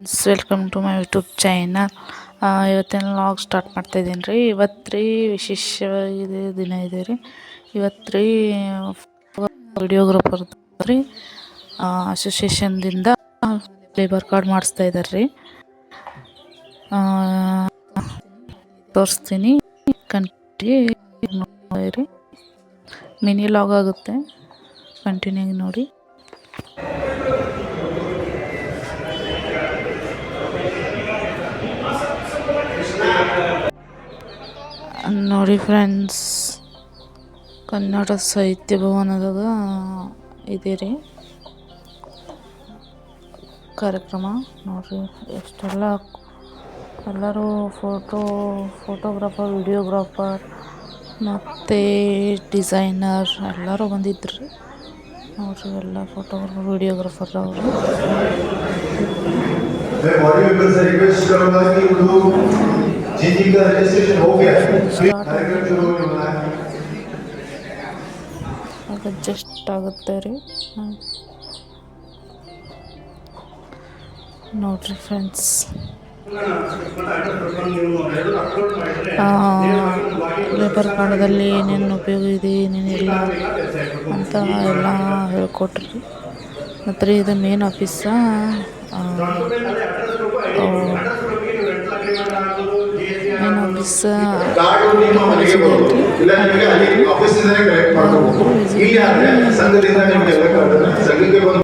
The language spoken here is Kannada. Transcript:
Welcome to my YouTube channel. ಇವತ್ತಿನ ವ್ಲಾಗ್ ಸ್ಟಾರ್ಟ್ ಮಾಡ್ತಾಯಿದ್ದೀನಿ ರೀ. ಇವತ್ತು ರೀ ವಿಶೇಷವಾಗಿದೆ ದಿನ ಇದೆ ರೀ. ಇವತ್ತು ರೀ ವಿಡಿಯೋಗ್ರಾಫರ್ ರೀ ಅಸೋಸಿಯೇಷನ್ದಿಂದ ಲೇಬರ್ ಕಾರ್ಡ್ ಮಾಡಿಸ್ತಾ ಇದ್ದಾರೆ ರೀ. ತೋರಿಸ್ತೀನಿ, ಕಂಟಿನ್ಯೂ ರೀ. ಮಿನಿ ಲಾಗ್ ಆಗುತ್ತೆ, ಕಂಟಿನ್ಯೂ ನೋಡಿ. ನೋಡಿ ಫ್ರೆಂಡ್ಸ್, ಕನ್ನಡ ಸಾಹಿತ್ಯ ಭವನದಾಗ ಇದೆ ರೀ ಕಾರ್ಯಕ್ರಮ. ನೋಡ್ರಿ ಎಷ್ಟೆಲ್ಲ ಎಲ್ಲರೂ ಫೋಟೋಗ್ರಾಫರ್, ವಿಡಿಯೋಗ್ರಾಫರ್ ಮತ್ತು ಡಿಸೈನರ್ ಎಲ್ಲರೂ ಬಂದಿದ್ರು ರೀ. ನೋಡ್ರಿ ಎಲ್ಲ ಫೋಟೋಗ್ರಾಫರ್, ವಿಡಿಯೋಗ್ರಾಫರ್ ಅವರು. ಅಡ್ಜಸ್ಟ್ ಆಗುತ್ತೆ ರೀ. ನೋಡ್ರಿ ಫ್ರೆಂಡ್ಸ್, ಲೇಬರ್ ಕಾರ್ಡದಲ್ಲಿ ಏನೇನು ಉಪಯೋಗ ಇದೆ, ಏನೇನಿಲ್ಲ ಅಂತ ಎಲ್ಲ ಹೇಳ್ಕೊಟ್ರಿ. ಮತ್ತು ರೀ ಇದು ಮೇನ್ ಆಫೀಸ. Main office